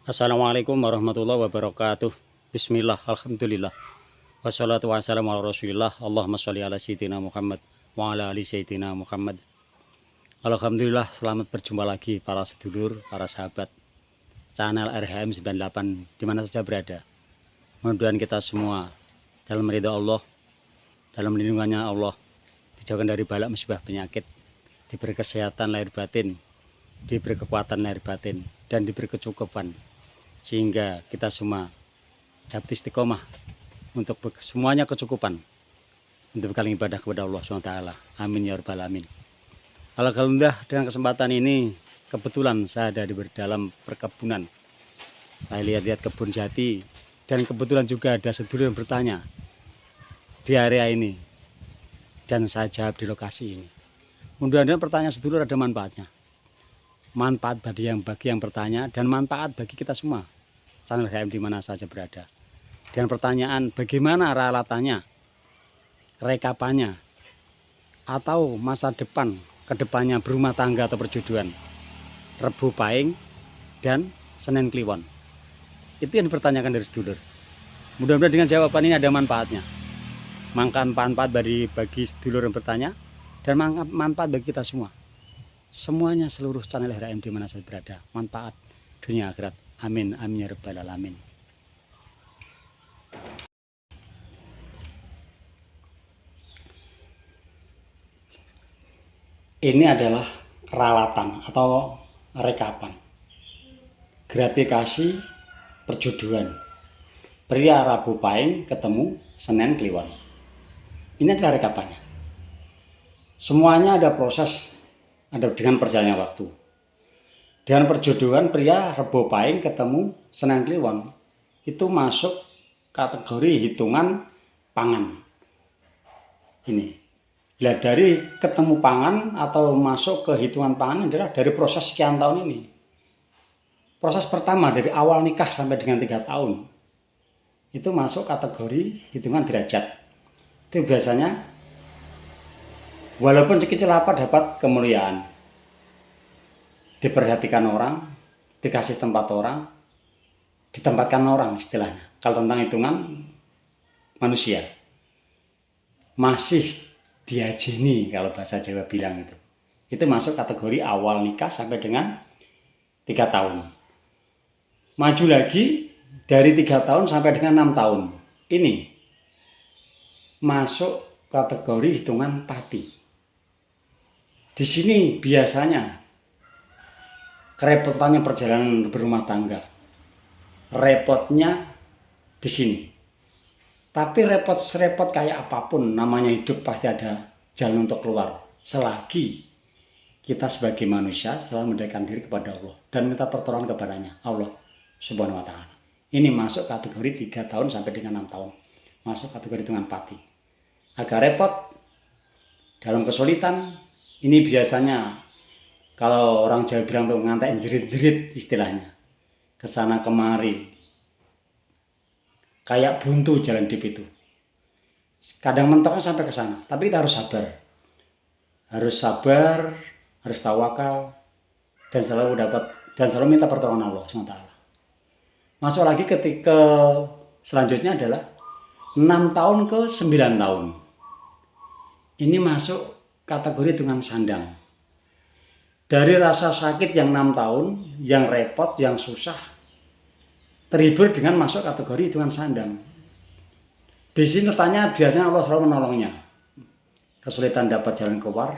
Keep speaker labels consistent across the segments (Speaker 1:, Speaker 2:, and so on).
Speaker 1: Assalamualaikum warahmatullahi wabarakatuh. Bismillah, alhamdulillah. Wassalatu wassalamu ala rasulillah. Allahumma sholli ala sayyidina Muhammad wa ala ali sayyidina Muhammad. Alhamdulillah, selamat berjumpa lagi para sedulur, para sahabat channel RHM 98 dimana saja berada. Mudah-mudahan kita semua dalam ridha Allah, dalam lindungannya Allah, dijauhkan dari balak musibah penyakit, diberi kesehatan lahir batin, diberi kekuatan lahir batin, dan diberi kecukupan, sehingga kita semua dapat istiqomah untuk semuanya kecukupan untuk bekal ibadah kepada Allah SWT. Amin ya rabbal alamin. Alhamdulillah, dengan kesempatan ini kebetulan saya ada di dalam perkebunan. Saya lihat-lihat kebun jati, dan kebetulan juga ada sedulur yang bertanya di area ini, dan saya jawab di lokasi ini. Mudah-mudahan pertanyaan sedulur ada manfaatnya. Manfaat bagi yang bertanya, dan manfaat bagi kita semua channel RHM di mana saja berada. Dan pertanyaan bagaimana ralatannya, rekapannya, atau masa depan kedepannya berumah tangga atau perjodohan, Rebo Pahing dan Senen Kliwon. Itu yang dipertanyakan dari sedulur. Mudah-mudahan dengan jawaban ini ada manfaatnya. Manfaat bagi sedulur yang bertanya, dan manfaat bagi kita semua. Semuanya, seluruh channel RHM di mana saja berada, manfaat dunia akhirat. Amin, amin ya rabbal alamin. Ini adalah ralatan atau rekapan gratifikasi perjodohan pria Rebo Pahing ketemu Senen Kliwon. Ini adalah rekapannya. Semuanya ada proses, ada dengan perjalannya waktu. Dan perjodohan pria Rebo Pahing ketemu Senen Kliwon itu masuk kategori hitungan pangan. Ini. Nah, dari ketemu pangan atau masuk ke hitungan pangan adalah dari proses sekian tahun ini. Proses pertama dari awal nikah sampai dengan 3 tahun itu masuk kategori hitungan derajat. Itu biasanya walaupun sekecil apa dapat kemuliaan, diperhatikan orang, dikasih tempat orang, ditempatkan orang istilahnya. Kalau tentang hitungan manusia masih diajeni, kalau bahasa Jawa bilang itu masuk kategori awal nikah sampai dengan 3 tahun. Maju lagi dari 3 tahun sampai dengan 6 tahun, ini masuk kategori hitungan pati. Di sini biasanya kerepotannya perjalanan berumah tangga, repotnya di sini. Tapi repot-serepot kayak apapun, namanya hidup pasti ada jalan untuk keluar. Selagi kita sebagai manusia selalu mendekatkan diri kepada Allah dan minta pertolongan kepadanya, Allah Subhanahu wa Ta'ala. Ini masuk kategori 3 tahun sampai dengan 6 tahun. Masuk kategori hitungan pati. Agak repot dalam kesulitan. Ini biasanya kalau orang Jawa bilang tuh ngantek jerit-jerit istilahnya. Kesana kemari. Kayak buntu jalan hidup itu. Kadang mentoknya sampai ke sana, tapi kita harus sabar. Harus sabar, harus tawakal, dan selalu minta pertolongan Allah SWT. Masuk lagi ketika selanjutnya adalah 6 tahun ke 9 tahun. Ini masuk kategori hitungan sandang. Dari rasa sakit yang 6 tahun, yang repot, yang susah, terhibur dengan masuk kategori hitungan sandang. Di sini tanya biasanya Allah selalu menolongnya. Kesulitan dapat jalan keluar,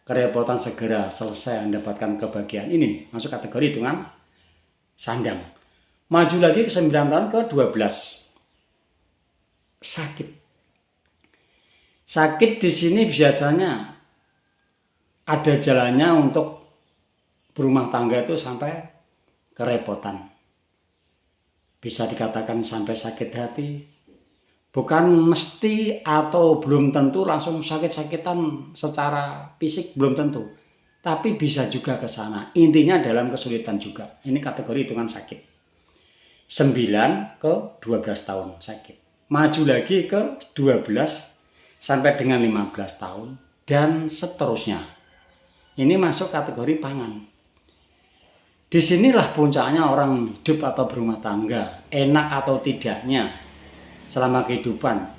Speaker 1: kerepotan segera selesai mendapatkan kebahagiaan. Ini masuk kategori hitungan sandang. Maju lagi ke 9 tahun ke 12. Sakit. Sakit di sini biasanya ada jalannya untuk berumah tangga itu sampai kerepotan. Bisa dikatakan sampai sakit hati. Bukan mesti atau belum tentu langsung sakit-sakitan secara fisik, belum tentu. Tapi bisa juga ke sana. Intinya dalam kesulitan juga. Ini kategori hitungan sakit. 9 ke 12 tahun sakit. Maju lagi ke 12 sampai dengan 15 tahun. Dan seterusnya. Ini masuk kategori pangan. Disinilah puncaknya orang hidup atau berumah tangga, enak atau tidaknya selama kehidupan.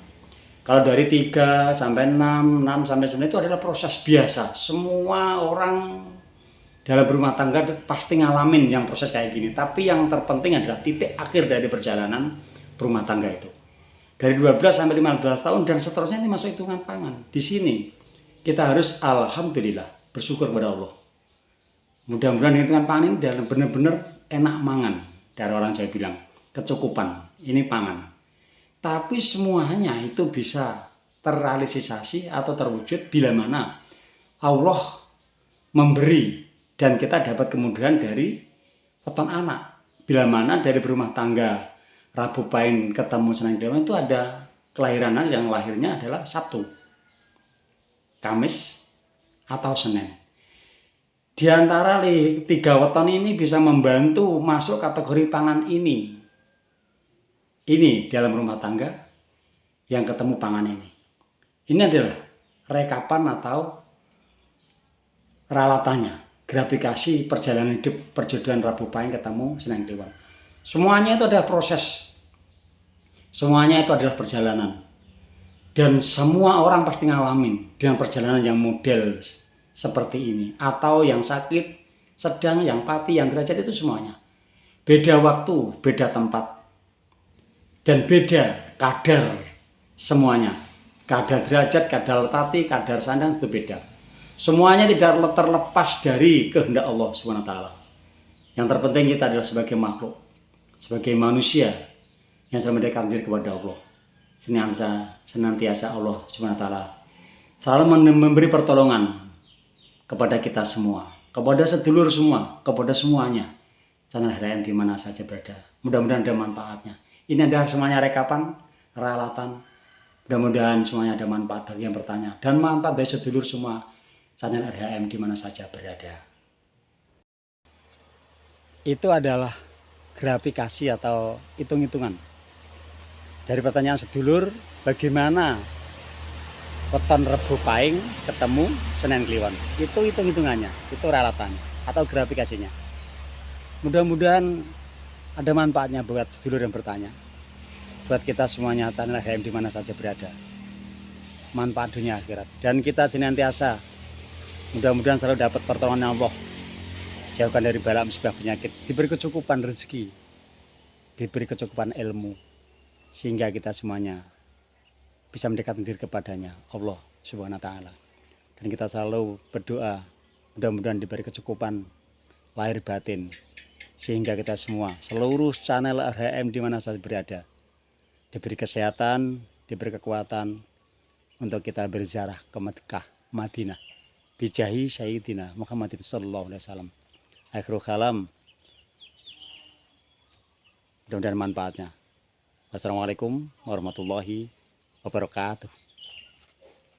Speaker 1: Kalau dari 3 sampai 6, 6 sampai 9 itu adalah proses biasa. Semua orang dalam berumah tangga pasti ngalamin yang proses kayak gini. Tapi yang terpenting adalah titik akhir dari perjalanan berumah tangga itu. Dari 12 sampai 15 tahun dan seterusnya ini masuk hitungan pangan. Di sini kita harus alhamdulillah bersyukur kepada Allah. Mudah-mudahan hitungan pangan ini dalam benar-benar enak mangan. Dari orang Jawa bilang, kecukupan, ini pangan. Tapi semuanya itu bisa terrealisasi atau terwujud bila mana Allah memberi dan kita dapat kemudahan dari weton anak. Bila mana dari berumah tangga Rabu Pahing ketemu Senin Kliwon itu ada kelahiran anak yang lahirnya adalah Sabtu, Kamis, atau Senin. Di antara 3 weton ini bisa membantu masuk kategori pangan ini. Ini dalam rumah tangga yang ketemu pangan ini. Ini adalah rekapan atau ralatannya, grafikasi perjalanan hidup perjodohan Rabu Pahing ketemu Senin Kliwon. Semuanya itu adalah proses. Semuanya itu adalah perjalanan. Dan semua orang pasti ngalamin dengan perjalanan yang model seperti ini. Atau yang sakit, sedang, yang pati, yang derajat itu semuanya. Beda waktu, beda tempat. Dan beda kadar semuanya. Kadar derajat, kadar pati, kadar sandang itu beda. Semuanya tidak terlepas dari kehendak Allah SWT. Yang terpenting kita adalah sebagai makhluk, sebagai manusia yang selalu mendekatkan diri kepada Allah. Senantiasa Allah SWT selalu memberi pertolongan kepada kita semua, kepada sedulur semua, kepada semuanya. Channel HRM di mana saja berada. Mudah-mudahan ada manfaatnya. Ini adalah semuanya rekapan, ralatan. Mudah-mudahan semuanya ada manfaat bagi yang bertanya dan manfaat bagi sedulur semua. Channel RHM di mana saja berada. Itu adalah grafikasi atau hitung-hitungan dari pertanyaan sedulur, bagaimana weton Rabu Pahing ketemu Senin Kliwon. Itu hitung-hitungannya, itu ralatannya atau grafikasinya. Mudah-mudahan ada manfaatnya buat sedulur yang bertanya. Buat kita semuanya channel HM di mana saja berada. Manfaat dunia akhirat. Dan kita senantiasa mudah-mudahan selalu dapat pertolongan Allah. Jauhkan dari bala musibah penyakit, diberi kecukupan rezeki, diberi kecukupan ilmu. Sehingga kita semuanya bisa mendekatkan diri kepadanya, Allah Subhanahu wa Ta'ala. Dan kita selalu berdoa mudah-mudahan diberi kecukupan lahir batin, sehingga kita semua seluruh channel RHM di mana saja berada diberi kesehatan, diberi kekuatan untuk kita berziarah ke Mekah, Madinah, bijahi Sayyidina Muhammadin sallallahu alaihi wasallam. Akhirul kalam, mudah-mudahan manfaatnya. Wassalamualaikum warahmatullahi wabarakatuh.